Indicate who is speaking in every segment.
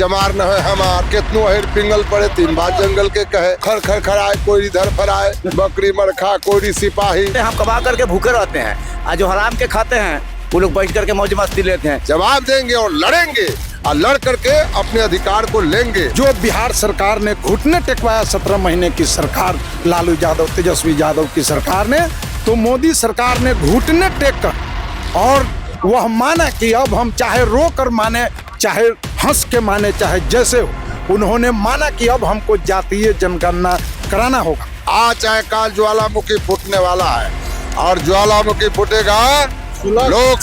Speaker 1: चमार न है हमार, कितनो अहिर पिंगल पड़े, 3 बार जंगल के कहे, खर खर खराए कोई इधर फराए, बकरी मरखा कोई सिपाही।
Speaker 2: हम कमा करके भूखे रहते हैं और जो हराम के खाते हैं वो लोग बैठ करके मौज मस्ती लेते हैं।
Speaker 1: जवाब देंगे और लड़ेंगे और लड़ करके अपने अधिकार को लेंगे।
Speaker 3: जो बिहार सरकार ने घुटने टेकवाया 17 महीने की सरकार, लालू यादव तेजस्वी यादव की सरकार ने, तो मोदी सरकार ने घुटने टेक कर और वह माना कि अब हम चाहे रो कर माने, चाहे हंस के माने, चाहे जैसे हो, उन्होंने माना कि अब हमको जातीय जनगणना कराना होगा।
Speaker 1: आज चाहे काल ज्वालामुखी फूटने वाला है और ज्वालामुखी फूटेगा, लोग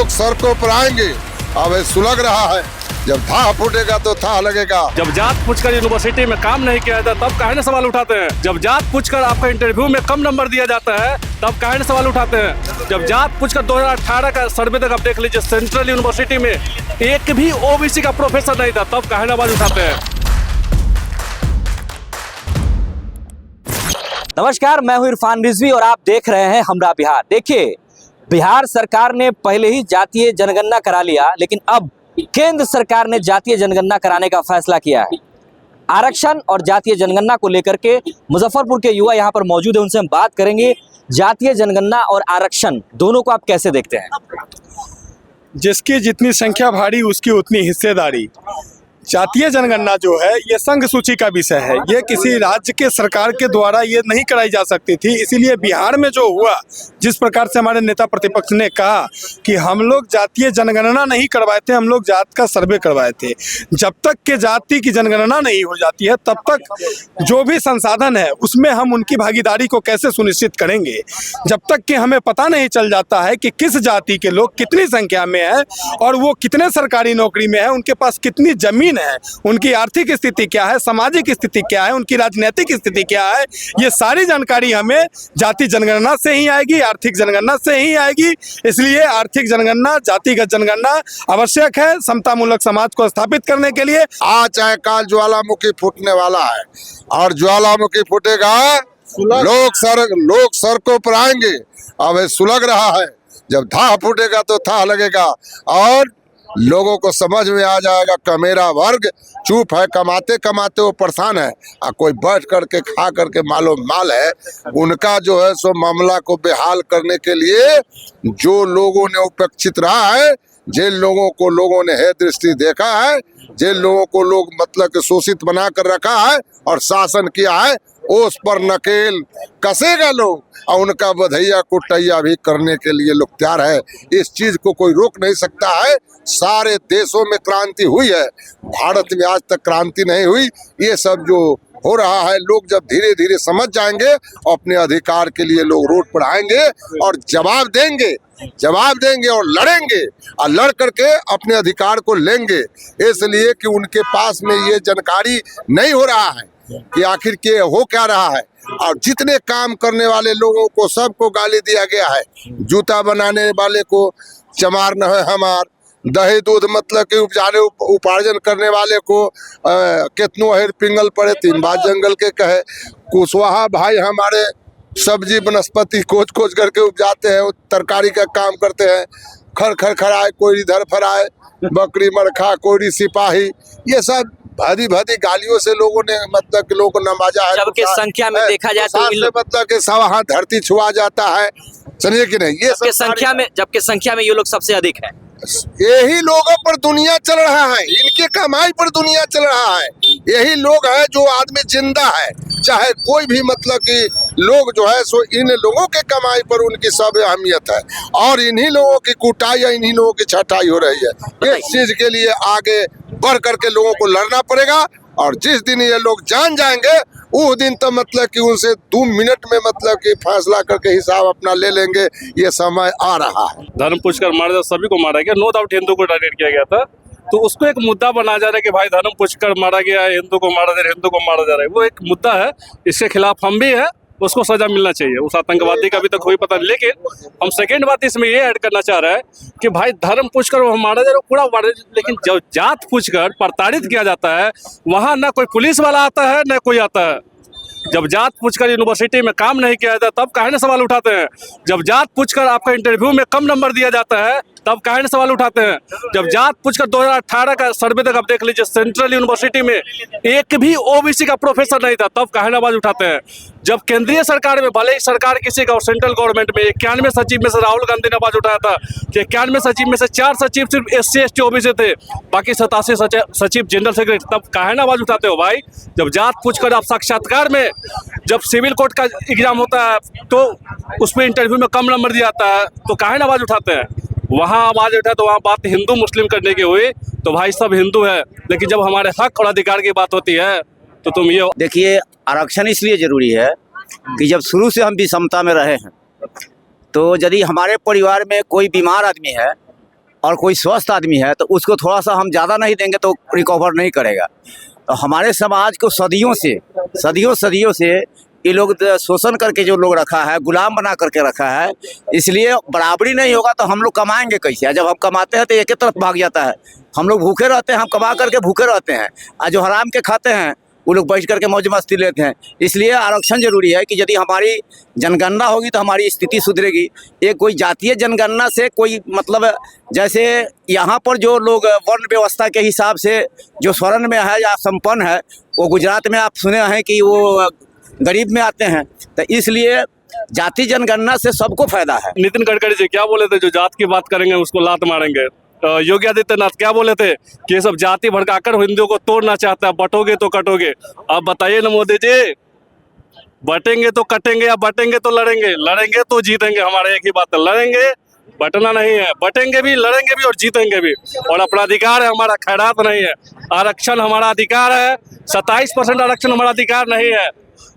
Speaker 1: सड़कों पर आएंगे। अब सुलग रहा है, जब था फूटेगा तो था लगेगा।
Speaker 4: जब जात पूछकर यूनिवर्सिटी में काम नहीं किया जाता तब काहे न सवाल उठाते हैं। जब जात पूछकर आपका इंटरव्यू में कम नंबर दिया जाता है तब काहे न सवाल उठाते हैं। जब जात पूछकर 2018 का सर्वे तक आप देख लीजिए, सेंट्रल यूनिवर्सिटी में एक भी ओबीसी का प्रोफेसर नहीं था, तब काहे न आवाज उठाते हैं।
Speaker 5: नमस्कार, मैं हूं इरफान रिजवी और आप देख रहे हैं हमरा बिहार। देखिए, बिहार सरकार ने पहले ही जातीय जनगणना करा लिया, लेकिन अब केंद्र सरकार ने जातीय जनगणना कराने का फैसला किया है। आरक्षण और जातीय जनगणना को लेकर के मुजफ्फरपुर के युवा यहाँ पर मौजूद है, उनसे हम बात करेंगे। जातीय जनगणना और आरक्षण दोनों को आप कैसे देखते हैं?
Speaker 6: जिसकी जितनी संख्या भारी उसकी उतनी हिस्सेदारी। जातीय जनगणना जो है ये संघ सूची का विषय है, ये किसी राज्य के सरकार के द्वारा ये नहीं कराई जा सकती थी। इसीलिए बिहार में जो हुआ, जिस प्रकार से हमारे नेता प्रतिपक्ष ने कहा कि हम लोग जातीय जनगणना नहीं करवाए थे, हम लोग जात का सर्वे करवाए थे। जब तक के जाति की जनगणना नहीं हो जाती है तब तक जो भी संसाधन है उसमें हम उनकी भागीदारी को कैसे सुनिश्चित करेंगे। जब तक कि हमें पता नहीं चल जाता है कि किस जाति के लोग कितनी संख्या में है और वो कितने सरकारी नौकरी में है, उनके पास कितनी जमीन है, उनकी आर्थिक स्थिति क्या है, सामाजिक स्थिति क्या है, उनकी राजनीतिक स्थिति क्या है, ये सारी जानकारी हमें जाति जनगणना से ही आएगी, आर्थिक जनगणना से ही आएगी। इसलिए आर्थिक जनगणना, जातिगत जनगणना आवश्यक है समतामूलक समाज को स्थापित करने के लिए।
Speaker 1: आज चाहे काल ज्वालामुखी फूटने वाला है और ज्वालामुखी फूटेगा, लोग सड़कों पर आएंगे। अब सुलग रहा है, जब था फूटेगा तो था लगेगा और लोगों को समझ में आ जाएगा कि मेरा वर्ग चुप है, कमाते कमाते वो परेशान है और कोई बैठ करके खा करके मालो माल है। उनका जो है सो मामला को बेहाल करने के लिए जो लोगों ने उपेक्षित रहा है, जिन लोगों को लोगों ने हे दृष्टि देखा है, जिन लोगों को लोग मतलब कि शोषित बना कर रखा है और शासन किया है, उस पर नकेल कसेगा लोग और उनका बधैया कुटैया भी करने के लिए लोग तैयार है। इस चीज को कोई रोक नहीं सकता है। सारे देशों में क्रांति हुई है, भारत में आज तक क्रांति नहीं हुई। ये सब जो हो रहा है, लोग जब धीरे धीरे समझ जाएंगे और अपने अधिकार के लिए लोग रोड पर आएंगे और जवाब देंगे और लड़ेंगे और लड़ करके अपने अधिकार को लेंगे। इसलिए कि उनके पास में ये जानकारी नहीं हो रहा है कि आखिर के हो क्या रहा है। और जितने काम करने वाले लोगों को सबको गाली दिया गया है। जूता बनाने वाले को चमार न है हमार, दही दूध मतलब कि उपार्जन करने वाले को कितनो अहिर पिंगल पड़े, 3 बार जंगल के कहे। कुशवाहा भाई हमारे सब्जी वनस्पति खोज करके उपजाते हैं, तरकारी का काम करते हैं। खर खर खराए कोई इधर फराए, बकरी मरखा कोई सिपाही, ये सब भादी गालियों से लोगों ने मतलब कि लोगों को नवाजा है।
Speaker 5: जबकि संख्या में देखा जाए तो
Speaker 1: मतलब कि सवा हाथ धरती छुआ जाता है, समझिए कि नहीं। ये
Speaker 5: जबकि संख्या में ये लोग सबसे अधिक है।
Speaker 1: यही लोगों पर दुनिया चल रहा है, इनके कमाई पर दुनिया चल रहा है। यही लोग है जो आदमी जिंदा है, चाहे कोई भी मतलब कि लोग जो है सो इन लोगों के कमाई पर उनकी सब अहमियत है और इन्हीं लोगों की कुटाई या इन्हीं लोगों की छटाई हो रही है। इस चीज के लिए आगे बढ़ करके लोगों को लड़ना पड़ेगा और जिस दिन ये लोग जान जाएंगे उस दिन तो मतलब कि उनसे 2 मिनट में मतलब कि फैसला करके हिसाब अपना ले लेंगे। ये समय आ रहा है।
Speaker 4: धर्म पूछकर मारा जाए, सभी को मारा गया, नो डाउट हिंदू को टारगेट किया गया था, तो उसको एक मुद्दा बनाया जा रहा है कि भाई धर्म पूछकर मारा गया है, हिंदू को मारा जा रहा है, हिंदू को मारा जा रहा है। वो एक मुद्दा है, इसके खिलाफ हम भी है, उसको सजा मिलना चाहिए। उस आतंकवादी का अभी तक कोई पता नहीं। लेकिन हम सेकेंड बात इसमें ये ऐड करना चाह रहे हैं कि भाई धर्म पूछकर वो मारा जा रहा है पूरा, लेकिन जब जात पूछकर प्रताड़ित किया जाता है वहाँ ना कोई पुलिस वाला आता है न कोई आता है। जब जात पूछकर यूनिवर्सिटी में काम नहीं किया जाता तब काहे न सवाल उठाते हैं। जब जात पूछकर आपका इंटरव्यू में कम नंबर दिया जाता है तब काहे न सवाल उठाते हैं। जब जात पूछकर 2018 का सर्वे तक आप देख लीजिए, सेंट्रल यूनिवर्सिटी में एक भी ओबीसी का प्रोफेसर नहीं था, तब काहे न आवाज उठाते हैं। जब केंद्रीय सरकार में, भले ही सरकार किसी का और सेंट्रल गवर्नमेंट में 91 सचिव में से राहुल गांधी ने आवाज उठाया था कि 91 सचिव में से 4 सचिव सिर्फ SC ST ओबीसी थे, बाकी 87 सचिव जनरल सेक्रेटरी, तब काहे न आवाज उठाते हो भाई। जब जात पूछकर आप साक्षात्कार में, जब सिविल कोर्ट का एग्जाम होता है तो उसमें इंटरव्यू में कम नंबर दिया जाता है, तो काहे न आवाज उठाते हैं। वहाँ आवाज उठा तो वहाँ बात हिंदू मुस्लिम करने की हुई, तो भाई सब हिंदू है, लेकिन जब हमारे हक और अधिकार की बात होती है तो तुम ये
Speaker 2: देखिए, आरक्षण इसलिए जरूरी है कि जब शुरू से हम विषमता में रहे हैं, तो यदि हमारे परिवार में कोई बीमार आदमी है और कोई स्वस्थ आदमी है तो उसको थोड़ा सा हम ज़्यादा नहीं देंगे तो रिकवर नहीं करेगा। तो हमारे समाज को सदियों से ये लोग शोषण करके जो लोग रखा है, गुलाम बना करके रखा है, इसलिए बराबरी नहीं होगा तो हम लोग कमाएंगे कैसे। जब हम कमाते हैं तो एक ही तरफ भाग जाता है, हम लोग भूखे रहते हैं, हम कमा करके भूखे रहते हैं, और जो हराम के खाते हैं वो लोग बैठ करके मौज मस्ती लेते हैं। इसलिए आरक्षण जरूरी है कि यदि हमारी जनगणना होगी तो हमारी स्थिति सुधरेगी। ये कोई जातीय जनगणना से कोई मतलब, जैसे यहाँ पर जो लोग वर्ण व्यवस्था के हिसाब से जो स्वर्ण में है या संपन्न है, वो गुजरात में आप सुने हैं कि वो गरीब में आते हैं, तो इसलिए जाति जनगणना से सबको फायदा है।
Speaker 4: नितिन गडकरी जी क्या बोले थे, जो जात की बात करेंगे उसको लात मारेंगे। योगी आदित्यनाथ क्या बोले थे कि ये सब जाति भड़काकर हिंदुओं को तोड़ना चाहता है, बटोगे तो कटोगे। अब बताइए ना मोदी जी, बटेंगे तो कटेंगे या बटेंगे तो लड़ेंगे, लड़ेंगे तो जीतेंगे। हमारा एक ही बात है, लड़ेंगे, बटना नहीं है, बटेंगे भी, लड़ेंगे भी और जीतेंगे भी। और अपना अधिकार है, हमारा खैरात नहीं है। आरक्षण हमारा अधिकार है, 27% आरक्षण हमारा अधिकार नहीं है।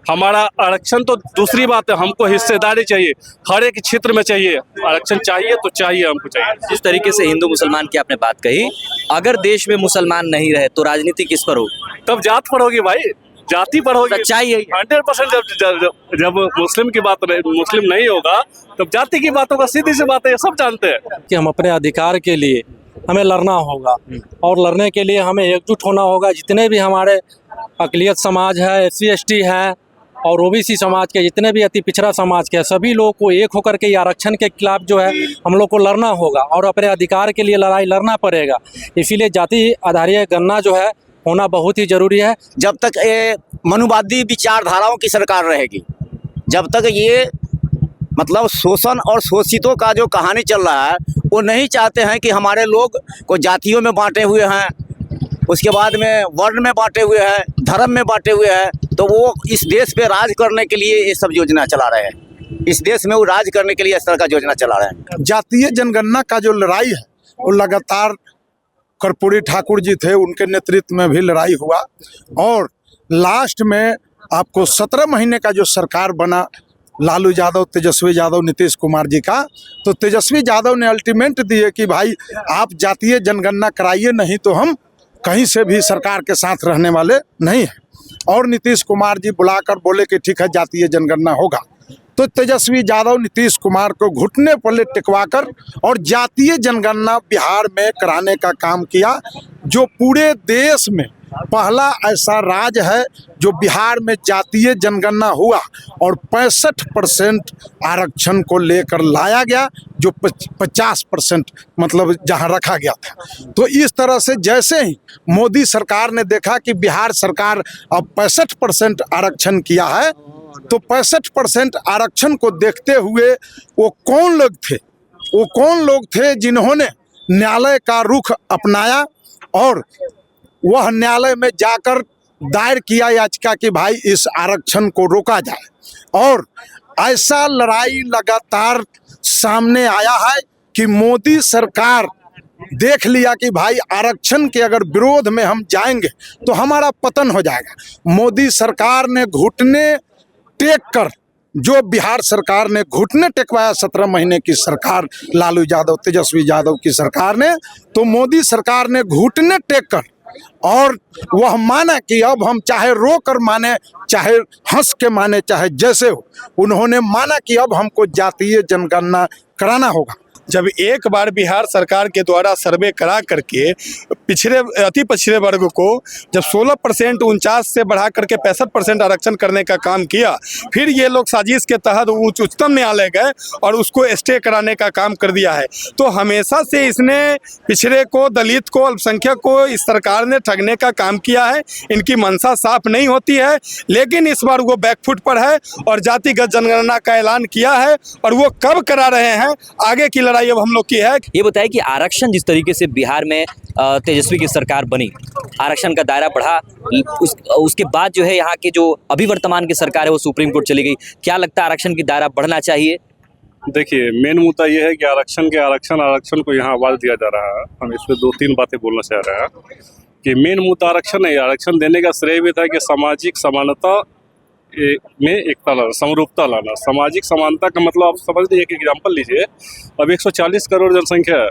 Speaker 4: हमारा आरक्षण तो दूसरी बात है, हमको हिस्सेदारी चाहिए, हर एक क्षेत्र में चाहिए आरक्षण, चाहिए तो चाहिए, हमको चाहिए।
Speaker 5: जिस तरीके से हिंदू मुसलमान की आपने बात कही, अगर देश में मुसलमान नहीं रहे तो राजनीति किस पर होगी?
Speaker 4: तब जात पर होगी भाई, जाति पर होगी।
Speaker 5: सच्चाई है
Speaker 4: 100%। जब मुस्लिम की बात मुस्लिम नहीं होगा तब जाति की बात होगा, सीधी सी बात है, ये सब जानते हैं
Speaker 7: कि हम अपने अधिकार के लिए हमें लड़ना होगा, और लड़ने के लिए हमें एकजुट होना होगा। जितने भी हमारे अक़लियत समाज है, SC ST है और OBC समाज के जितने भी अति पिछड़ा समाज के, सभी लोगों को एक होकर के आरक्षण के खिलाफ जो है हम लोग को लड़ना होगा और अपने अधिकार के लिए लड़ाई लड़ना पड़ेगा। इसीलिए जाति आधारित गणना जो है होना बहुत ही जरूरी है।
Speaker 2: जब तक ये मनुवादी विचारधाराओं की सरकार रहेगी, जब तक ये मतलब शोषण और शोषितों का जो कहानी चल रहा है, वो नहीं चाहते हैं कि हमारे लोग को जातियों में बांटे हुए हैं, उसके बाद में वर्ण में बांटे हुए हैं, धर्म में बांटे हुए हैं, तो वो इस देश पे राज करने के लिए ये सब योजना चला रहे हैं। इस देश में वो राज करने के लिए इस तरह का योजना चला रहे हैं।
Speaker 3: जातीय जनगणना का जो लड़ाई है वो लगातार कर्पूरी ठाकुर जी थे, उनके नेतृत्व में भी लड़ाई हुआ, और लास्ट में आपको 17 महीने का जो सरकार बना लालू यादव, तेजस्वी यादव, नीतीश कुमार जी का, तो तेजस्वी यादव ने अल्टीमेट दिए कि भाई आप जातीय जनगणना कराइए, नहीं तो हम कहीं से भी सरकार के साथ रहने वाले नहीं हैं। और नीतीश कुमार जी बुलाकर बोले कि ठीक है जातीय जनगणना होगा, तो तेजस्वी यादव नीतीश कुमार को घुटने पल्ले टिकवाकर और जातीय जनगणना बिहार में कराने का काम किया, जो पूरे देश में पहला ऐसा राज्य है जो बिहार में जातीय जनगणना हुआ और 65% आरक्षण को लेकर लाया गया, जो 50% मतलब जहां रखा गया था। तो इस तरह से जैसे ही मोदी सरकार ने देखा कि बिहार सरकार अब 65% आरक्षण किया है, तो 65% आरक्षण को देखते हुए वो कौन लोग थे जिन्होंने न्यायालय का रुख अपनाया और वह न्यायालय में जाकर दायर किया याचिका कि भाई इस आरक्षण को रोका जाए। और ऐसा लड़ाई लगातार सामने आया है कि मोदी सरकार देख लिया कि भाई आरक्षण के अगर विरोध में हम जाएंगे तो हमारा पतन हो जाएगा। मोदी सरकार ने घुटने टेक कर, जो बिहार सरकार ने घुटने टेकवाया 17 महीने की सरकार लालू यादव, तेजस्वी यादव की सरकार ने, तो मोदी सरकार ने घुटने टेक कर और वह माना कि अब हम चाहे रो कर माने, चाहे हंस के माने, चाहे जैसे हो, उन्होंने माना कि अब हमको जातीय जनगणना कराना होगा।
Speaker 6: जब एक बार बिहार सरकार के द्वारा सर्वे करा करके अति पिछड़े वर्ग को जब 16% 49 से बढ़ा करके 65% आरक्षण करने का काम किया, फिर ये लोग साजिश के तहत उच्चतम न्यायालय गए और उसको स्टे कराने का काम कर दिया है। तो हमेशा से इसने पिछड़े को, दलित को, अल्पसंख्यक को इस सरकार ने ठगने का काम किया है। इनकी मंशा साफ नहीं होती है, लेकिन इस बार वो बैकफुट पर है और जातिगत जनगणना का ऐलान किया है और वो कब करा रहे हैं, आगे की लड़ाई अब हम लोग की है।
Speaker 5: ये बताइए कि आरक्षण जिस तरीके से बिहार में तेजस्वी की सरकार बनी, आरक्षण का दायरा बढ़ा, उसके बाद जो है यहाँ के जो अभी वर्तमान की सरकार है वो सुप्रीम कोर्ट चली गई। क्या लगता है आरक्षण की दायरा बढ़ना चाहिए?
Speaker 4: देखिए, मेन मुद्दा ये है कि आरक्षण को यहाँ आवाज दिया जा रहा है। हम इस पर 2-3 बातें बोलना चाह रहे हैं कि मेन मुद्दा आरक्षण नहीं, आरक्षण देने का श्रेय भी था कि सामाजिक समानता में एकता लाना, समरूपता लाना। सामाजिक समानता का मतलब आप समझ लीजिए, एक एग्जाम्पल लीजिए। अब 140 करोड़ जनसंख्या है,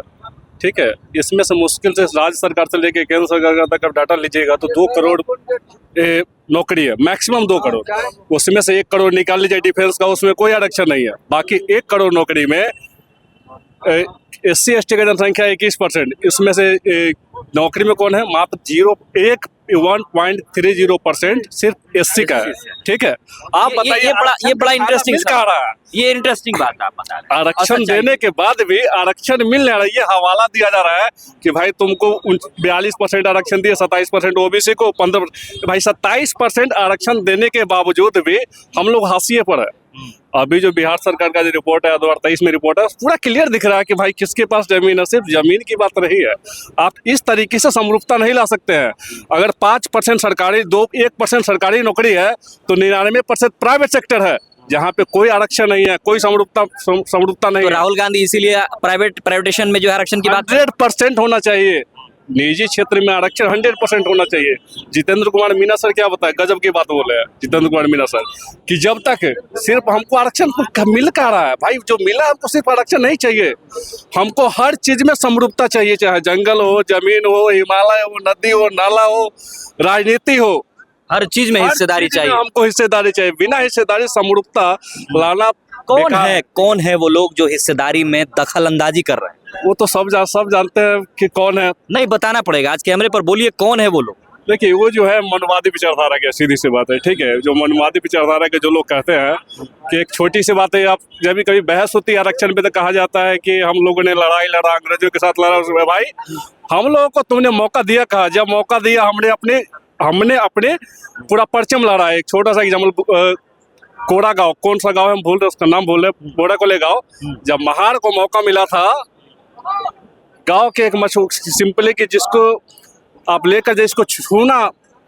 Speaker 4: ठीक है, इसमें से मुश्किल से राज्य सरकार से लेके केंद्र सरकार तक आप डाटा लीजिएगा तो 2 करोड़ नौकरी है, मैक्सिमम 2 करोड़। उसमें से 1 करोड़ निकाल लीजिए डिफेंस का, उसमें कोई आरक्षण नहीं है। बाकी 1 करोड़ नौकरी में SC ST का जनसंख्या 21%, इसमें से नौकरी में कौन है? मात्र 1.30% सिर्फ SC का है, ठीक है। आप बताइए,
Speaker 5: ये बड़ा इंटरेस्टिंग
Speaker 4: कह रहा है,
Speaker 5: ये इंटरेस्टिंग बात है आप बता रहे हैं।
Speaker 4: आरक्षण देने के बाद भी आरक्षण मिल नहीं रहा है। ये हवाला दिया जा रहा है कि भाई तुमको 42% आरक्षण दिए, 27% OBC को, 15, भाई 27% आरक्षण देने के बावजूद भी हम लोग हाशिए पर है। अभी जो बिहार सरकार का जो रिपोर्ट है 2023 में रिपोर्ट है, पूरा क्लियर दिख रहा है कि भाई किसके पास जमीन है। सिर्फ जमीन की बात नहीं है, आप इस तरीके से समरूपता नहीं ला सकते हैं। अगर 5% सरकारी, 1% सरकारी नौकरी है तो 99% प्राइवेट सेक्टर है, जहाँ पे कोई आरक्षण नहीं है, कोई समरूपता नहीं
Speaker 5: तो
Speaker 4: है।
Speaker 5: राहुल गांधी इसीलिए प्राइवेटेशन में जो है आरक्षण की बात
Speaker 4: 100% होना चाहिए। निजी क्षेत्र में आरक्षण 100% होना चाहिए। जितेंद्र कुमार मीना सर क्या बताए, गजब की बात बोले हैं जितेंद्र कुमार मीना सर कि जब तक सिर्फ हमको आरक्षण मिल का रहा है, भाई जो मिला हमको सिर्फ आरक्षण नहीं चाहिए, हमको हर चीज में समरूपता चाहिए, चाहे जंगल हो, जमीन हो, हिमालय हो, नदी हो, नाला हो, राजनीति हो,
Speaker 5: हर चीज में हिस्सेदारी चाहिए।
Speaker 4: हमको हिस्सेदारी चाहिए। बिना हिस्सेदारी समरूपता लाना
Speaker 5: कौन है वो लोग जो हिस्सेदारी में दखल अंदाजी कर रहे हैं?
Speaker 4: वो तो सब जानते हैं कि कौन है।
Speaker 5: नहीं, बताना पड़ेगा, आज कैमरे पर बोलिए कौन है वो लोग।
Speaker 4: देखिए, वो जो है मनवादी विचारधारा के, सीधी सी बात है, ठीक है। जो मनवादी विचारधारा के जो लोग कहते हैं कि एक छोटी सी बात है, आप जब भी कभी बहस होती है आरक्षण पे तो कहा जाता है कि हम लोगों ने लड़ाई लड़ा, अंग्रेजों के साथ लड़ा। उसमें भाई हम लोगों को तुमने मौका दिया, कहा जब मौका दिया हमने अपने पूरा परचम लड़ा है। एक छोटा सा एग्जाम्पल, कोड़ा गांव, कौन सा गांव है हम भूल रहे, उसका नाम भूल रहे, बोड़ा कोले गांव। जब महार को मौका मिला था गांव के एक सिंपली कि जिसको आप लेकर, जिसको छूना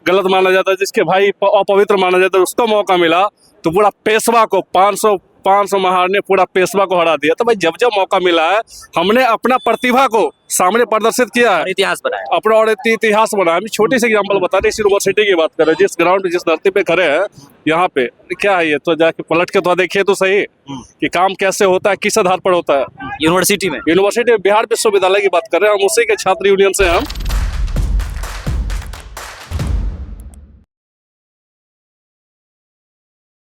Speaker 4: गलत माना जाता है, जिसके भाई अपवित्र माना जाता है, उसको मौका मिला तो पूरा पेशवा को 500 महार ने पूरा पेशवा को हरा दिया। तो भाई जब मौका मिला है, हमने अपना प्रतिभा को सामने प्रदर्शित किया है,
Speaker 5: इतिहास बनाया
Speaker 4: अपना और इतिहास बनाया। हम छोटी सी एग्जाम्पल बता रहे, इस यूनिवर्सिटी की बात करें, जिस ग्राउंड, जिस धरती पे खड़े हैं, यहाँ पे क्या है, ये तो जाके पलट के तो देखिए तो सही कि काम कैसे होता है, किस आधार पर होता है।
Speaker 5: यूनिवर्सिटी में
Speaker 4: बिहार विश्वविद्यालय की बात कर रहे हैं हम, उसी के छात्र यूनियन से हम